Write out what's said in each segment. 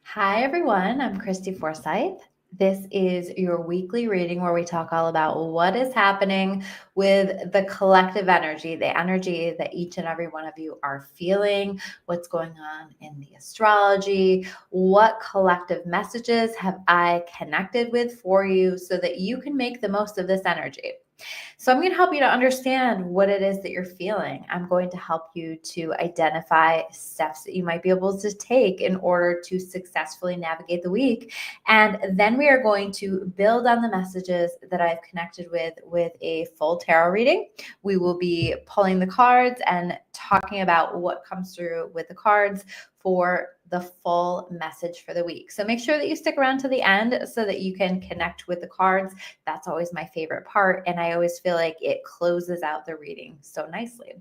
Hi, everyone. I'm Christy Forsyth. This is your weekly reading where we talk all about what is happening with the collective energy, the energy that each and every one of you are feeling, what's going on in the astrology, what collective messages have I connected with for you so that you can make the most of this energy. So I'm going to help you to understand what it is that you're feeling. I'm going to help you to identify steps that you might be able to take in order to successfully navigate the week. And then we are going to build on the messages that I've connected with a full tarot reading. We will be pulling the cards and talking about what comes through with the cards for the full message for the week. So make sure that you stick around to the end so that you can connect with the cards. That's always my favorite part. And I always feel like it closes out the reading so nicely.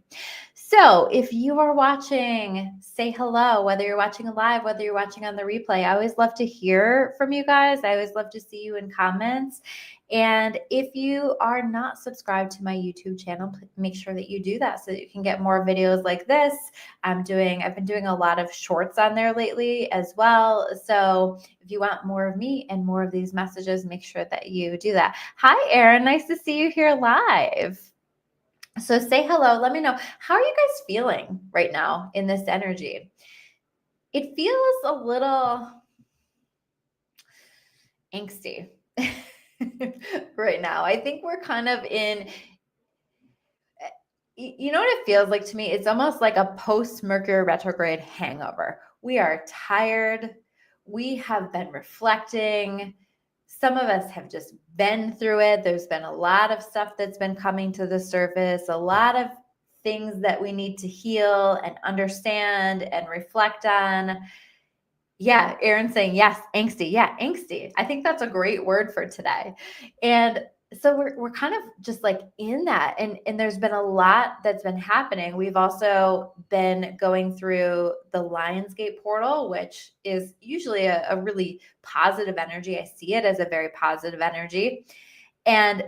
So if you are watching, say hello, whether you're watching live, whether you're watching on the replay. I always love to hear from you guys. I always love to see you in comments. And if you are not subscribed to my YouTube channel, make sure that you do that so that you can get more videos like this. I've been doing a lot of shorts on there lately as well. So if you want more of me and more of these messages, make sure that you do that. Hi, Erin. Nice to see you here live. So say hello. Let me know. How are you guys feeling right now in this energy? It feels a little angsty right now. I think we're kind of in, you know what it feels like to me? It's almost like a post-Mercury retrograde hangover. We are tired. We have been reflecting. Some of us have just been through it. There's been a lot of stuff that's been coming to the surface, a lot of things that we need to heal and understand and reflect on. Yeah, Erin's saying yes, angsty. Yeah, angsty. I think that's a great word for today. And so we're kind of just like in that, and there's been a lot that's been happening. We've also been going through the Lionsgate portal, which is usually a really positive energy. I see it as a very positive energy, and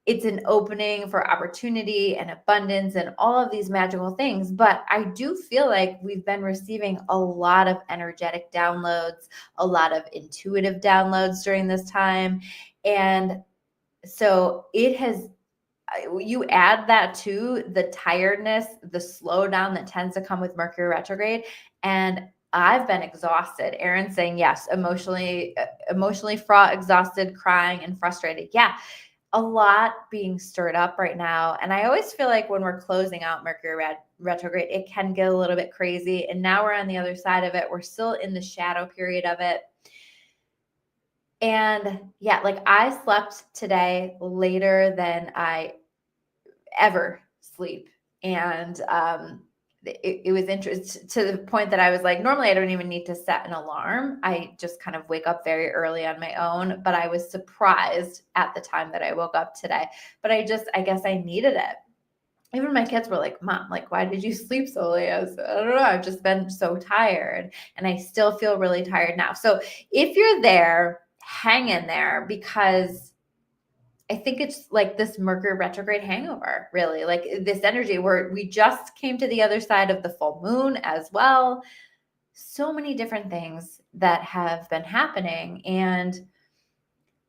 it's an opening for opportunity and abundance and all of these magical things. But I do feel like we've been receiving a lot of energetic downloads, a lot of intuitive downloads during this time. And so it has, you add that to the tiredness, the slowdown that tends to come with Mercury retrograde. And I've been exhausted. Erin's saying yes, emotionally fraught, exhausted, crying, and frustrated. Yeah, a lot being stirred up right now. And I always feel like when we're closing out Mercury retrograde, it can get a little bit crazy. And now we're on the other side of it. We're still in the shadow period of it. And yeah, like I slept today later than I ever sleep. And it was interesting to the point that I was like, normally I don't even need to set an alarm. I just kind of wake up very early on my own, but I was surprised at the time that I woke up today. But I guess I needed it. Even my kids were like, Mom, like, why did you sleep so late? I don't know. I've just been so tired, and I still feel really tired now. So if you're there, hang in there, because I think it's like this Mercury retrograde hangover, really, like this energy where we just came to the other side of the full moon as well. So many different things that have been happening. And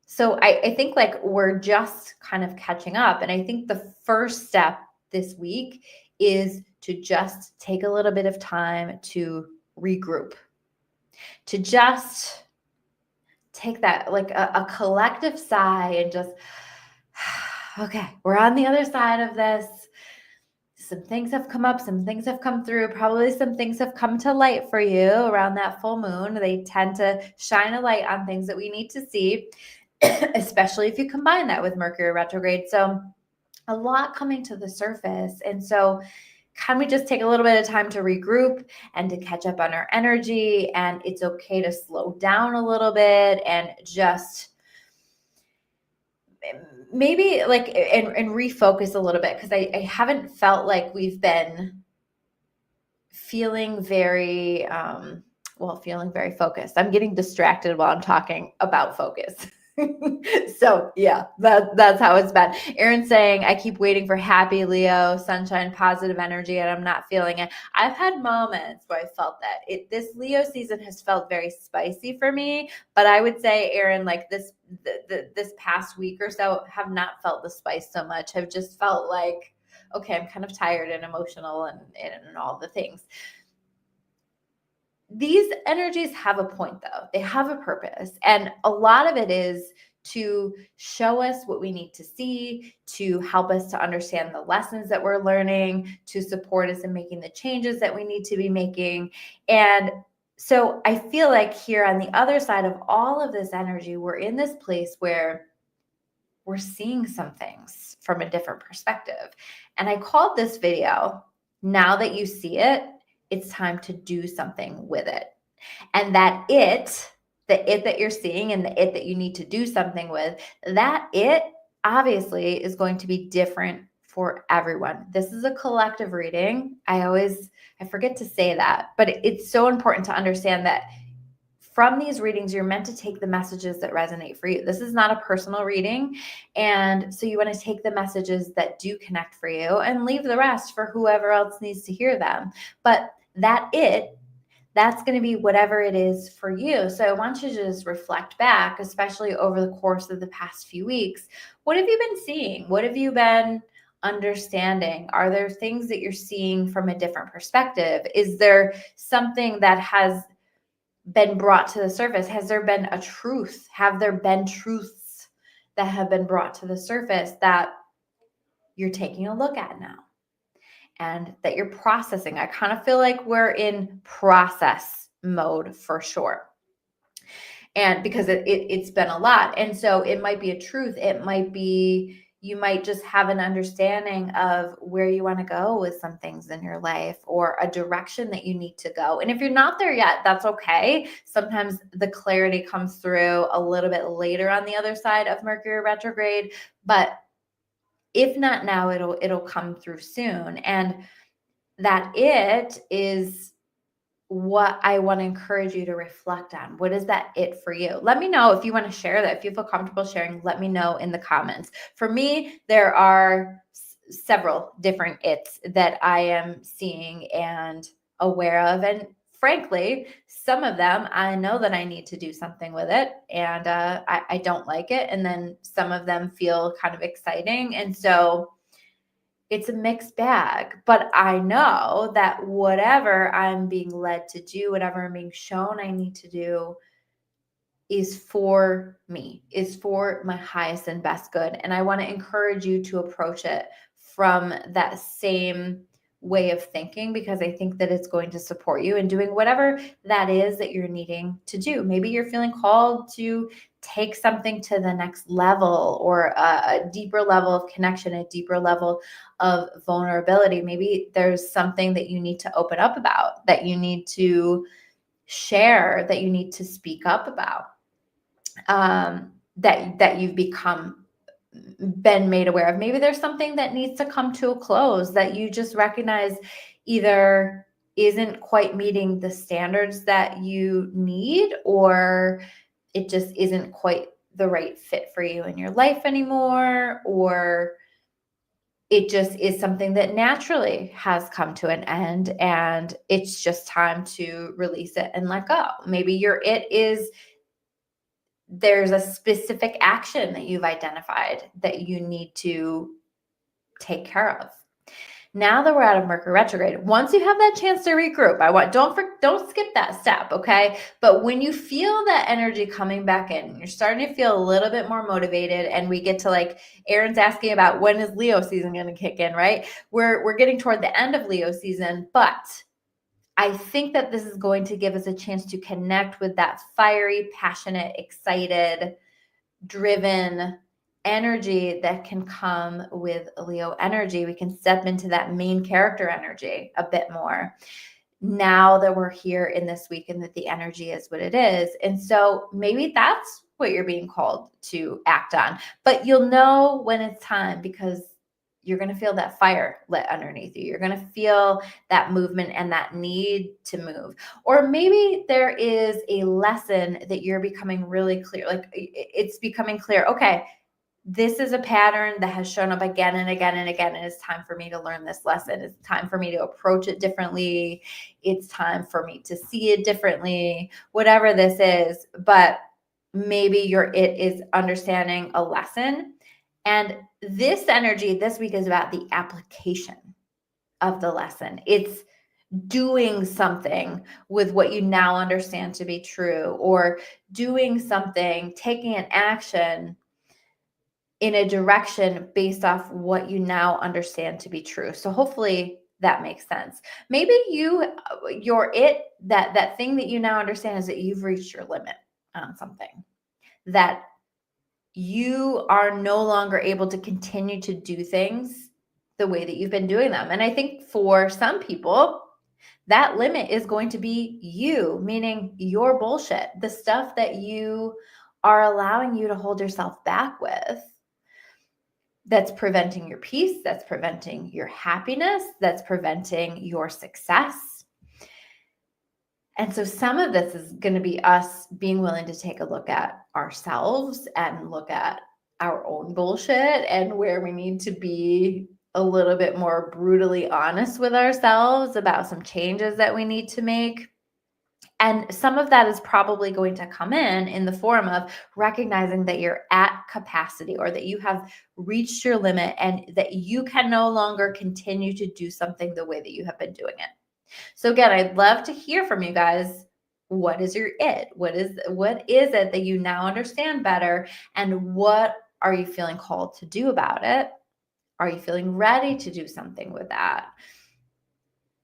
so I think like we're just kind of catching up. And I think the first step this week is to just take a little bit of time to regroup, to just take that like a collective sigh and just, okay, we're on the other side of this. Some things have come up, some things have come through, probably some things have come to light for you around that full moon. They tend to shine a light on things that we need to see, especially if you combine that with Mercury retrograde. So a lot coming to the surface. And so can we just take a little bit of time to regroup and to catch up on our energy? And it's okay to slow down a little bit and just maybe like and refocus a little bit, because I haven't felt like we've been feeling very feeling very focused. I'm getting distracted while I'm talking about focus. So yeah, that's how it's been. Aaron's saying, I keep waiting for happy Leo, sunshine, positive energy, and I'm not feeling it. I've had moments where I felt that this Leo season has felt very spicy for me, but I would say, Aaron, like this past week or so have not felt the spice so much. I've just felt like, okay, I'm kind of tired and emotional and all the things. These energies have a point, though. They have a purpose. And a lot of it is to show us what we need to see, to help us to understand the lessons that we're learning, to support us in making the changes that we need to be making. And so I feel like here on the other side of all of this energy, we're in this place where we're seeing some things from a different perspective. And I called this video, Now That You See It, It's Time to Do Something with It. And that the it that you're seeing and the it that you need to do something with, that it obviously is going to be different for everyone. This is a collective reading. I forget to say that, but it's so important to understand that from these readings, you're meant to take the messages that resonate for you. This is not a personal reading. And so you want to take the messages that do connect for you and leave the rest for whoever else needs to hear them. But that's going to be whatever it is for you. So I want you to just reflect back, especially over the course of the past few weeks. What have you been seeing? What have you been understanding? Are there things that you're seeing from a different perspective? Is there something that has been brought to the surface? Has there been a truth? Have there been truths that have been brought to the surface that you're taking a look at now and that you're processing? I kind of feel like we're in process mode for sure. And because it's been a lot. And so it might be a truth. It might be, you might just have an understanding of where you want to go with some things in your life or a direction that you need to go. And if you're not there yet, that's okay. Sometimes the clarity comes through a little bit later on the other side of Mercury retrograde, but if not now, it'll come through soon. And that it is what I want to encourage you to reflect on. What is that it for you? Let me know if you want to share that. If you feel comfortable sharing, let me know in the comments. For me, there are several different it's that I am seeing and aware of. And frankly, some of them, I know that I need to do something with it and I don't like it. And then some of them feel kind of exciting. And so it's a mixed bag, but I know that whatever I'm being led to do, whatever I'm being shown I need to do is for me, is for my highest and best good. And I want to encourage you to approach it from that same way of thinking, because I think that it's going to support you in doing whatever that is that you're needing to do. Maybe you're feeling called to take something to the next level or a deeper level of connection, a deeper level of vulnerability. Maybe there's something that you need to open up about, that you need to share, that you need to speak up about, that you've been made aware of. Maybe there's something that needs to come to a close that you just recognize either isn't quite meeting the standards that you need, or it just isn't quite the right fit for you in your life anymore, or it just is something that naturally has come to an end and it's just time to release it and let go. Maybe there's a specific action that you've identified that you need to take care of. Now that we're out of Mercury retrograde, once you have that chance to regroup, don't skip that step, okay? But when you feel that energy coming back in, you're starting to feel a little bit more motivated, and we get to, like, Aaron's asking about when is Leo season going to kick in, right? We're getting toward the end of Leo season, but I think that this is going to give us a chance to connect with that fiery, passionate, excited, driven energy that can come with Leo energy. We can step into that main character energy a bit more now that we're here in this week and that the energy is what it is. And so maybe that's what you're being called to act on, but you'll know when it's time, because you're going to feel that fire lit underneath you. You're going to feel that movement and that need to move. Or maybe there is a lesson that you're becoming really clear. Like it's becoming clear. Okay, this is a pattern that has shown up again and again and again. And it's time for me to learn this lesson. It's time for me to approach it differently. It's time for me to see it differently, whatever this is. But maybe it is understanding a lesson. And this energy this week is about the application of the lesson. It's doing something with what you now understand to be true, or doing something, taking an action in a direction based off what you now understand to be true. So hopefully that makes sense. Maybe that thing that you now understand is that you've reached your limit on something, that you are no longer able to continue to do things the way that you've been doing them. And I think for some people, that limit is going to be you, meaning your bullshit, the stuff that you are allowing you to hold yourself back with, that's preventing your peace, that's preventing your happiness, that's preventing your success. And so some of this is going to be us being willing to take a look at ourselves and look at our own bullshit and where we need to be a little bit more brutally honest with ourselves about some changes that we need to make. And some of that is probably going to come in the form of recognizing that you're at capacity, or that you have reached your limit and that you can no longer continue to do something the way that you have been doing it. So again, I'd love to hear from you guys. What is your it? What is it that you now understand better? And what are you feeling called to do about it? Are you feeling ready to do something with that?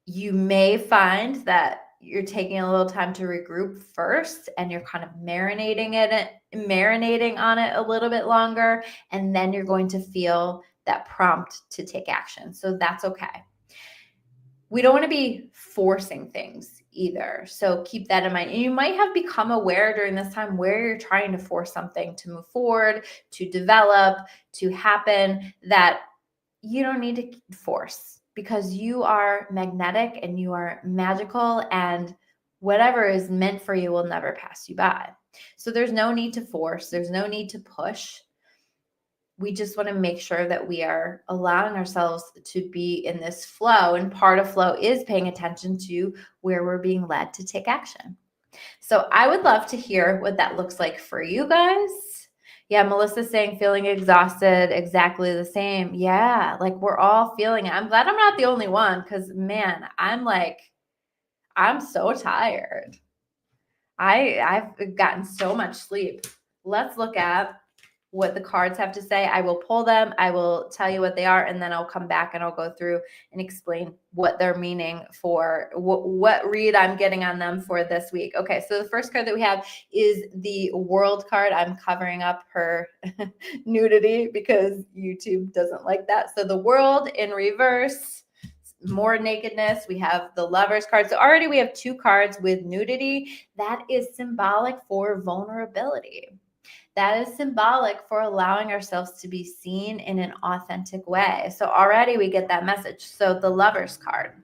You may find that you're taking a little time to regroup first, and you're kind of marinating on it a little bit longer, and then you're going to feel that prompt to take action. So that's okay. We don't want to be forcing things either. So keep that in mind. And you might have become aware during this time where you're trying to force something to move forward, to develop, to happen, that you don't need to force, because you are magnetic and you are magical, and whatever is meant for you will never pass you by. So there's no need to force. There's no need to push. We just want to make sure that we are allowing ourselves to be in this flow. And part of flow is paying attention to where we're being led to take action. So I would love to hear what that looks like for you guys. Yeah, Melissa's saying feeling exhausted, exactly the same. Yeah, like we're all feeling it. I'm glad I'm not the only one, because man, I'm so tired. I've gotten so much sleep. Let's look at what the cards have to say. I will pull them. I will tell you what they are, and then I'll come back and I'll go through and explain what they're meaning for, what read I'm getting on them for this week. Okay, so the first card that we have is the World card. I'm covering up her nudity because YouTube doesn't like that. So the World in reverse, more nakedness. We have the Lovers card. So already we have two cards with nudity. That is symbolic for vulnerability. That is symbolic for allowing ourselves to be seen in an authentic way. So already we get that message. So the Lovers card,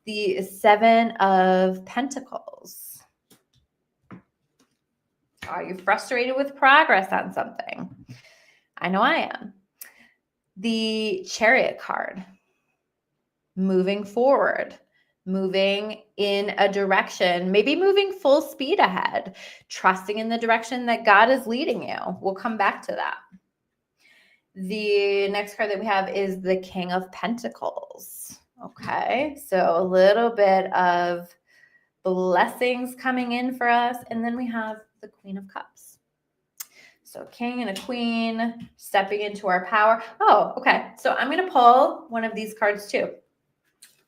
the Seven of Pentacles. Are you frustrated with progress on something? I know I am. The Chariot card, moving forward, moving in a direction, maybe moving full speed ahead, trusting in the direction that God is leading you. We'll come back to that. The next card that we have is the King of Pentacles. Okay, so a little bit of blessings coming in for us. And then we have the Queen of Cups. So a king and a queen stepping into our power. Oh, okay. So I'm going to pull one of these cards too.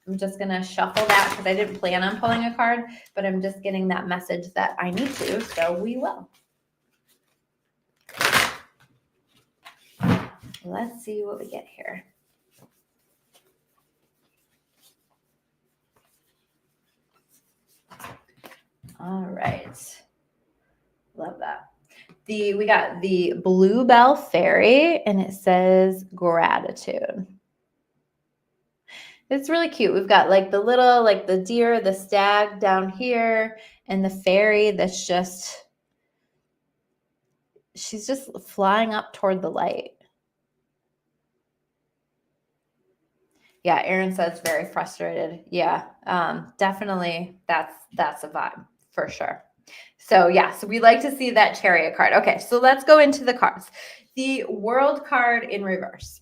I'm just going to shuffle that because I didn't plan on pulling a card, but I'm just getting that message that I need to, so we will. Let's see what we get here. All right. Love that. We got the Bluebell Fairy, and it says gratitude. It's really cute. We've got like the little, like the deer, the stag down here, and the fairy that's just, she's just flying up toward the light. Yeah, Aaron says very frustrated. Yeah, definitely that's a vibe for sure. So yeah, so we like to see that Chariot card. Okay, so let's go into the cards. The World card in reverse.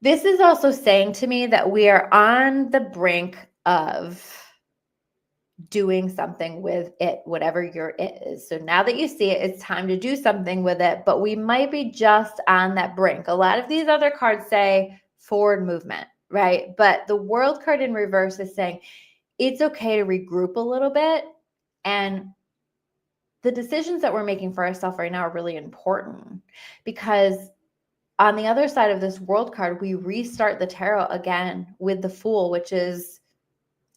This is also saying to me that we are on the brink of doing something with it, whatever your it is. So now that you see it, it's time to do something with it, but we might be just on that brink. A lot of these other cards say forward movement, right? But the World card in reverse is saying it's okay to regroup a little bit, and the decisions that we're making for ourselves right now are really important, because on the other side of this World card, we restart the tarot again with the Fool, which is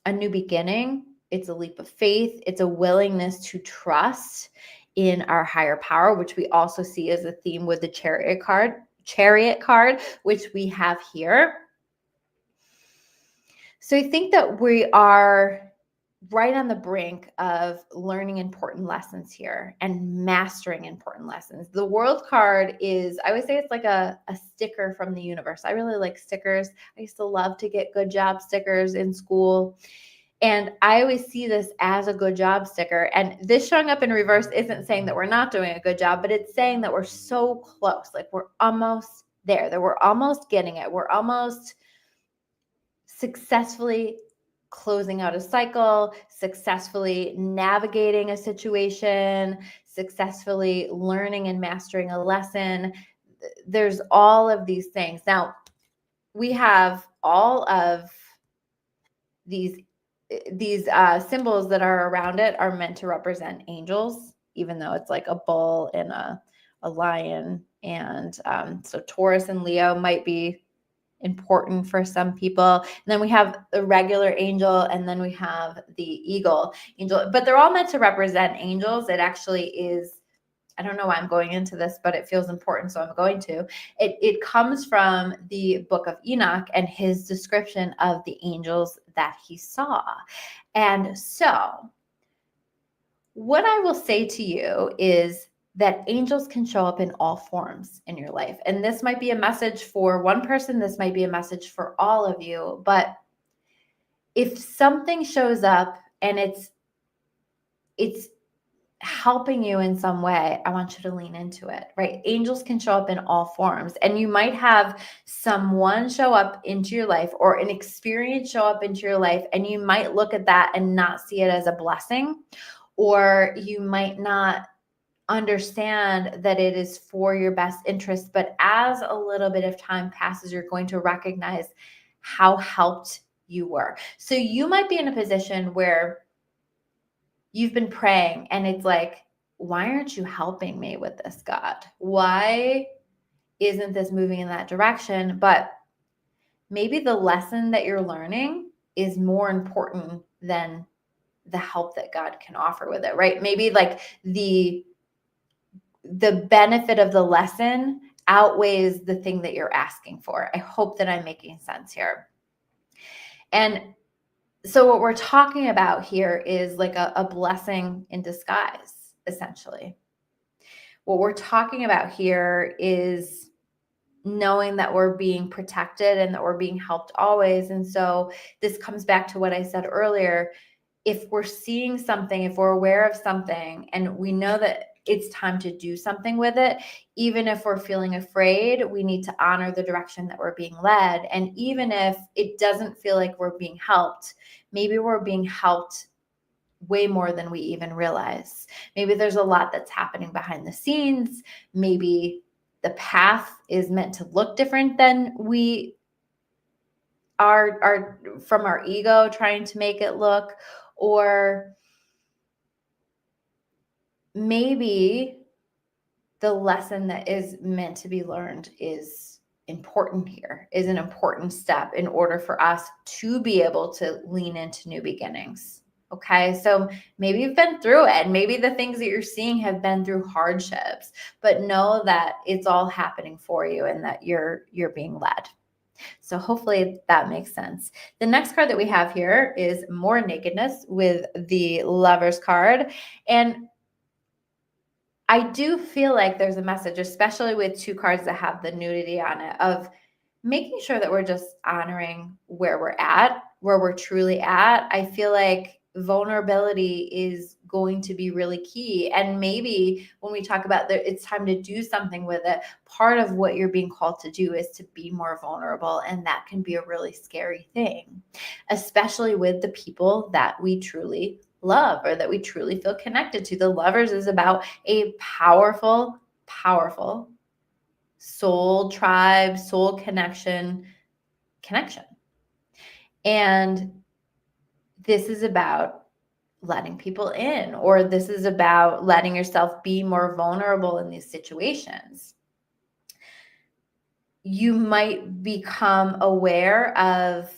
a new beginning. It's a leap of faith. It's a willingness to trust in our higher power, which we also see as a theme with the Chariot card, which we have here. So I think that we are right on the brink of learning important lessons here and mastering important lessons. The World card is, I always say it's like a sticker from the universe. I really like stickers. I used to love to get good job stickers in school. And I always see this as a good job sticker. And this showing up in reverse isn't saying that we're not doing a good job, but it's saying that we're so close. Like we're almost there, that we're almost getting it. We're almost successfully closing out a cycle, successfully navigating a situation, successfully learning and mastering a lesson. There's all of these things. Now, we have all of these symbols that are around it are meant to represent angels, even though it's like a bull and a lion. And so Taurus and Leo might be important for some people. And then we have the regular angel, and then we have the eagle angel, but they're all meant to represent angels. It actually is, I don't know why I'm going into this, but it feels important, so I'm going to. It comes from the book of Enoch and his description of the angels that he saw. And so what I will say to you is that angels can show up in all forms in your life. And this might be a message for one person, this might be a message for all of you, but if something shows up and it's helping you in some way, I want you to lean into it, right? Angels can show up in all forms, and you might have someone show up into your life or an experience show up into your life, and you might look at that and not see it as a blessing, or you might not understand that it is for your best interest. But as a little bit of time passes, you're going to recognize how helped you were. So you might be in a position where you've been praying and it's like, why aren't you helping me with this, God? Why isn't this moving in that direction? But maybe the lesson that you're learning is more important than the help that God can offer with it, right? Maybe like the benefit of the lesson outweighs the thing that you're asking for. I hope that I'm making sense here. And so what we're talking about here is like a blessing in disguise, essentially. What we're talking about here is knowing that we're being protected and that we're being helped always. And so this comes back to what I said earlier. If we're seeing something, if we're aware of something, and we know that it's time to do something with it, even if we're feeling afraid, we need to honor the direction that we're being led. And even if it doesn't feel like we're being helped, maybe we're being helped way more than we even realize. Maybe there's a lot that's happening behind the scenes. Maybe the path is meant to look different than we are from our ego trying to make it look, or maybe the lesson that is meant to be learned is important here, is an important step in order for us to be able to lean into new beginnings. Okay. So maybe you've been through it, and maybe the things that you're seeing have been through hardships, but know that it's all happening for you and that you're being led. So hopefully that makes sense. The next card that we have here is more nakedness with the Lovers card. And I do feel like there's a message, especially with two cards that have the nudity on it, of making sure that we're just honoring where we're at, where we're truly at. I feel like vulnerability is going to be really key. And maybe when we talk about that, it's time to do something with it. Part of what you're being called to do is to be more vulnerable. And that can be a really scary thing, especially with the people that we truly love or that we truly feel connected to. The Lovers is about a powerful, powerful soul tribe, soul connection. And this is about letting people in, or this is about letting yourself be more vulnerable in these situations. You might become aware of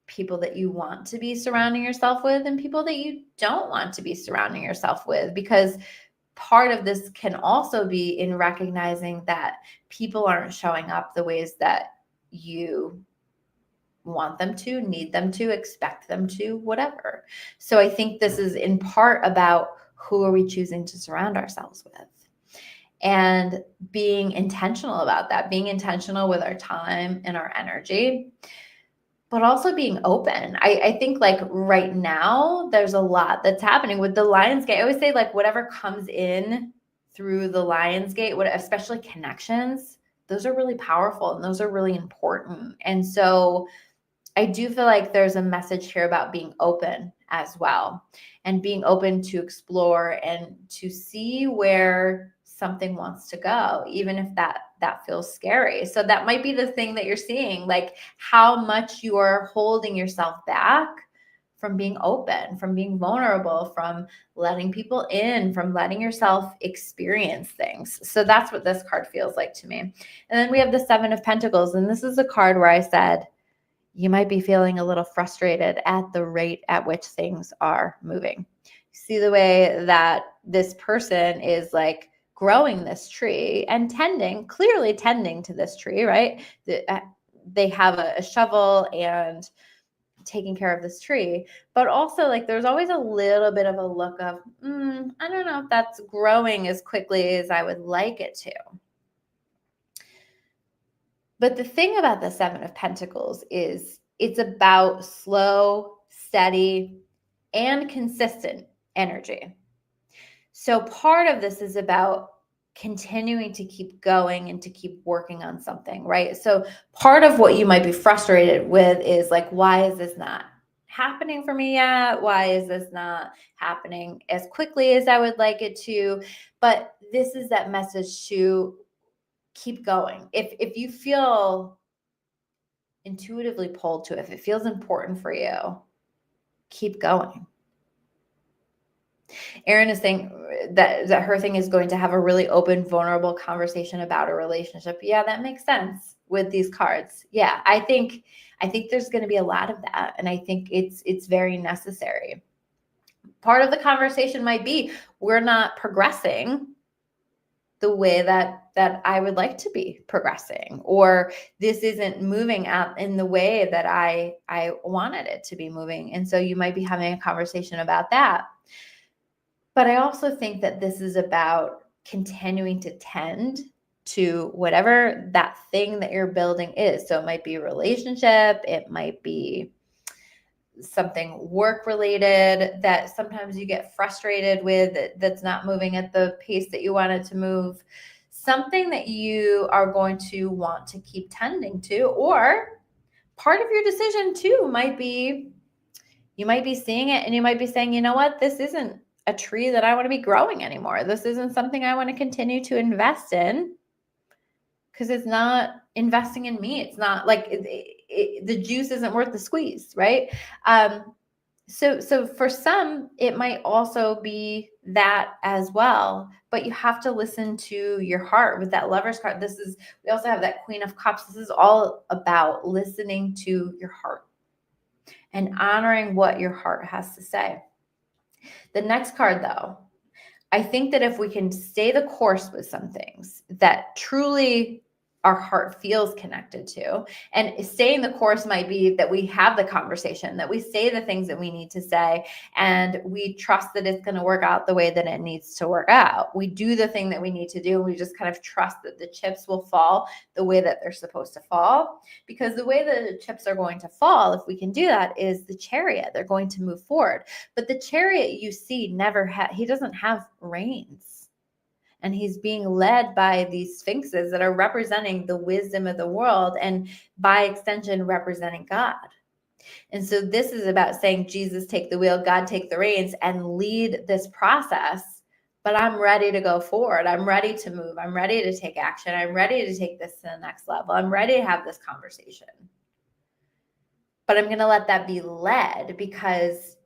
people that you want to be surrounding yourself with and people that you don't want to be surrounding yourself with, because part of this can also be in recognizing that people aren't showing up the ways that you want them to, need them to, expect them to, whatever. So I think this is in part about who are we choosing to surround ourselves with, and being intentional about that, being intentional with our time and our energy, but also being open. I think like right now, there's a lot that's happening with the Lionsgate. I always say like whatever comes in through the Lionsgate, especially connections, those are really powerful and those are really important. And so I do feel like there's a message here about being open as well, and being open to explore and to see where something wants to go, even if that feels scary. So that might be the thing that you're seeing, like how much you are holding yourself back from being open, from being vulnerable, from letting people in, from letting yourself experience things. So that's what this card feels like to me. And then we have the Seven of Pentacles, and this is a card where I said, you might be feeling a little frustrated at the rate at which things are moving. See the way that this person is like growing this tree and clearly tending to this tree, right? They have a shovel and taking care of this tree, but also like there's always a little bit of a look of, I don't know if that's growing as quickly as I would like it to. But the thing about the Seven of Pentacles is it's about slow, steady, and consistent energy. So part of this is about continuing to keep going and to keep working on something, right? So part of what you might be frustrated with is like, why is this not happening for me yet? Why is this not happening as quickly as I would like it to? But this is that message to keep going. If you feel intuitively pulled to it, if it feels important for you, keep going. Erin is saying that her thing is going to have a really open, vulnerable conversation about a relationship. Yeah, that makes sense with these cards. Yeah, I think there's going to be a lot of that, and I think it's very necessary. Part of the conversation might be we're not progressing the way that I would like to be progressing, or this isn't moving out in the way that I wanted it to be moving. And so you might be having a conversation about that. But I also think that this is about continuing to tend to whatever that thing that you're building is. So it might be a relationship, it might be something work related that sometimes you get frustrated with, that's not moving at the pace that you want it to move, something that you are going to want to keep tending to. Or part of your decision too might be, you might be seeing it and you might be saying, you know what, this isn't a tree that I want to be growing anymore. This isn't something I want to continue to invest in because it's not investing in me. It's not like the juice isn't worth the squeeze, right? So for some, it might also be that as well, but you have to listen to your heart with that Lover's card. We also have that Queen of Cups. This is all about listening to your heart and honoring what your heart has to say. The next card, though, I think that if we can stay the course with some things that truly our heart feels connected to, and staying the course might be that we have the conversation, that we say the things that we need to say, and we trust that it's going to work out the way that it needs to work out. We do the thing that we need to do, and we just kind of trust that the chips will fall the way that they're supposed to fall, because the way that the chips are going to fall, if we can do that, is the chariot. They're going to move forward. But the chariot you see he doesn't have reins. And he's being led by these sphinxes that are representing the wisdom of the world, and by extension, representing God. And so this is about saying, Jesus, take the wheel, God, take the reins, and lead this process. But I'm ready to go forward. I'm ready to move. I'm ready to take action. I'm ready to take this to the next level. I'm ready to have this conversation. But I'm going to let that be led, because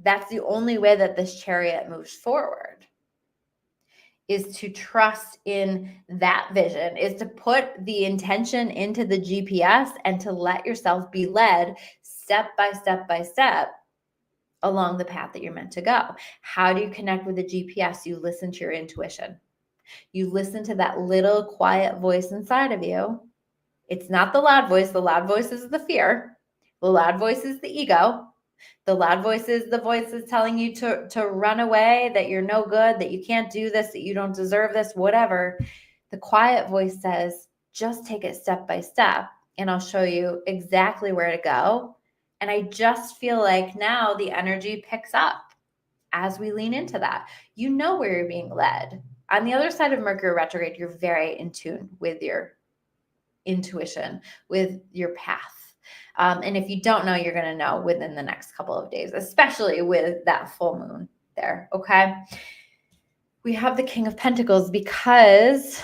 that's the only way that this chariot moves forward, is to trust in that vision, is to put the intention into the GPS and to let yourself be led step by step by step along the path that you're meant to go. How do you connect with the GPS? You listen to your intuition. You listen to that little quiet voice inside of you. It's not the loud voice. The loud voice is the fear. The loud voice is the ego. The loud voice is the voice that's telling you to run away, that you're no good, that you can't do this, that you don't deserve this, whatever. The quiet voice says, just take it step by step, and I'll show you exactly where to go. And I just feel like now the energy picks up as we lean into that. You know where you're being led. On the other side of Mercury retrograde, you're very in tune with your intuition, with your path. And if you don't know, you're going to know within the next couple of days, especially with that full moon there. Okay. We have the King of Pentacles because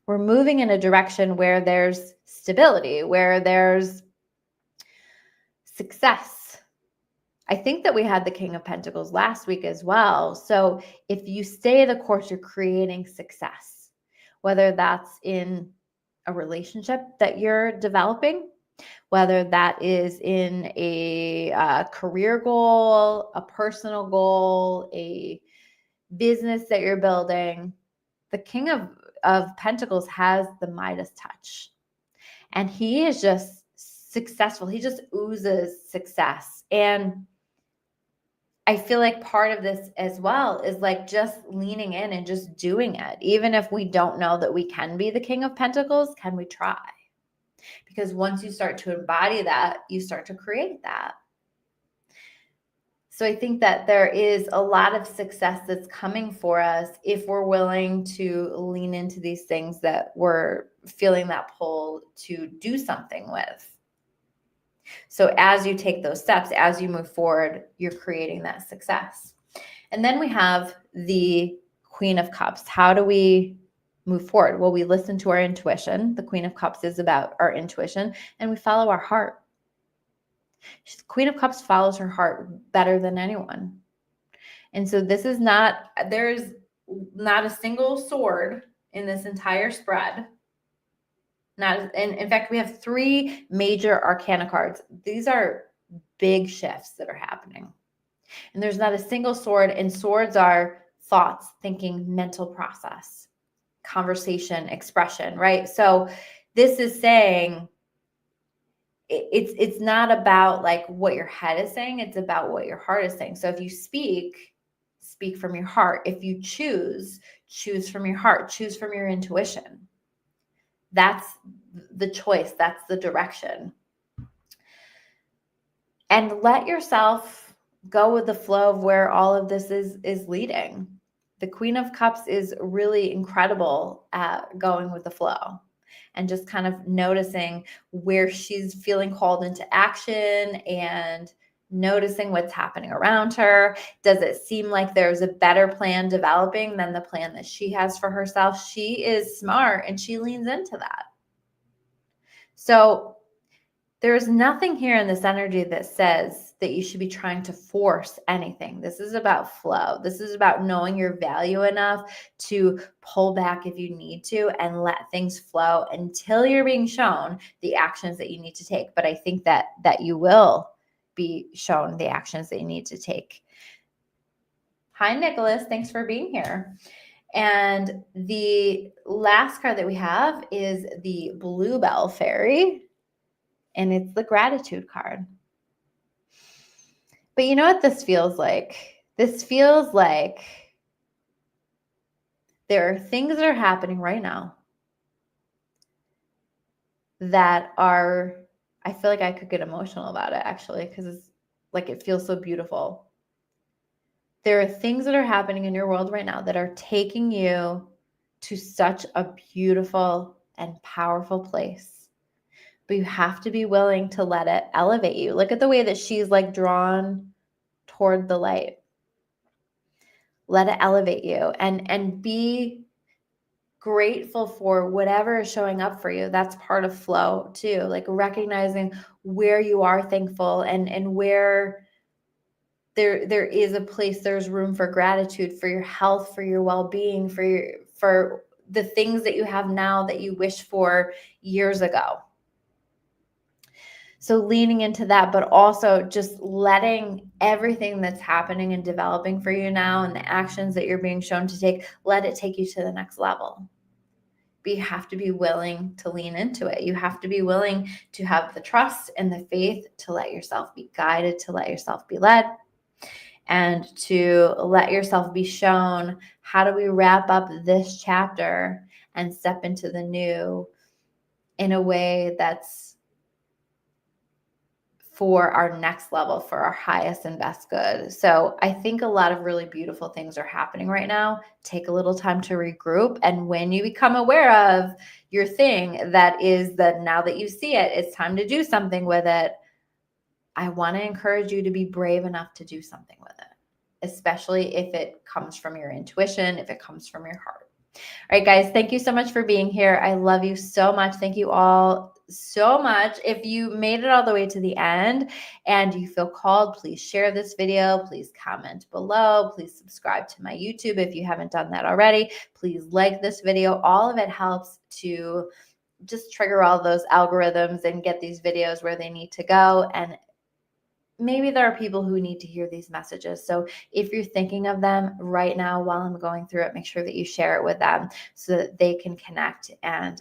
we're moving in a direction where there's stability, where there's success. I think that we had the King of Pentacles last week as well. So if you stay the course, you're creating success, whether that's in a relationship that you're developing, whether that is in a career goal, a personal goal, a business that you're building. The King of Pentacles has the Midas touch, and he is just successful. He just oozes success. And I feel like part of this as well is like just leaning in and just doing it. Even if we don't know that we can be the King of Pentacles, can we try? Because once you start to embody that, you start to create that. So I think that there is a lot of success that's coming for us if we're willing to lean into these things that we're feeling that pull to do something with. So as you take those steps, as you move forward, you're creating that success. And then we have the Queen of Cups. How do we move forward? Well, we listen to our intuition. The Queen of Cups is about our intuition, and we follow our heart. The Queen of Cups follows her heart better than anyone. And so there's not a single sword in this entire spread. In fact, we have 3 major arcana cards. These are big shifts that are happening. And there's not a single sword, and swords are thoughts, thinking, mental process, conversation, expression, right? So this is saying it's not about like what your head is saying, it's about what your heart is saying. So if you speak from your heart. If you choose from your heart, choose from your intuition. That's the choice, that's the direction. And let yourself go with the flow of where all of this is leading. The Queen of Cups is really incredible at going with the flow and just kind of noticing where she's feeling called into action and noticing what's happening around her. Does it seem like there's a better plan developing than the plan that she has for herself? She is smart and she leans into that. So there's nothing here in this energy that says that you should be trying to force anything. This is about flow. This is about knowing your value enough to pull back if you need to and let things flow until you're being shown the actions that you need to take. But I think that you will be shown the actions they need to take. Hi, Nicholas. Thanks for being here. And the last card that we have is the Bluebell Fairy, and it's the gratitude card. But you know what this feels like? This feels like there are things that are happening right now that are, I feel like I could get emotional about it actually, because it's like it feels so beautiful. There are things that are happening in your world right now that are taking you to such a beautiful and powerful place. But you have to be willing to let it elevate you. Look at the way that she's like drawn toward the light. Let it elevate you and be grateful for whatever is showing up for you. That's part of flow too. Like recognizing where you are thankful and where there is a place, there's room for gratitude for your health, for your well-being, for the things that you have now that you wish for years ago. So leaning into that, but also just letting everything that's happening and developing for you now and the actions that you're being shown to take, let it take you to the next level. But you have to be willing to lean into it. You have to be willing to have the trust and the faith to let yourself be guided, to let yourself be led, and to let yourself be shown, how do we wrap up this chapter and step into the new in a way that's for our next level, for our highest and best good. So I think a lot of really beautiful things are happening right now. Take a little time to regroup. And when you become aware of your thing, that is that now that you see it, it's time to do something with it. I want to encourage you to be brave enough to do something with it, especially if it comes from your intuition, if it comes from your heart. All right, guys, thank you so much for being here. I love you so much. Thank you all so much. If you made it all the way to the end and you feel called, please share this video. Please comment below. Please subscribe to my YouTube if you haven't done that already. Please like this video. All of it helps to just trigger all those algorithms and get these videos where they need to go. And maybe there are people who need to hear these messages. So if you're thinking of them right now while I'm going through it, make sure that you share it with them so that they can connect and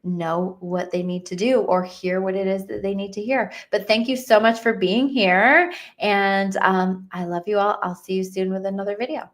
know what they need to do or hear what it is that they need to hear. But thank you so much for being here. And I love you all. I'll see you soon with another video.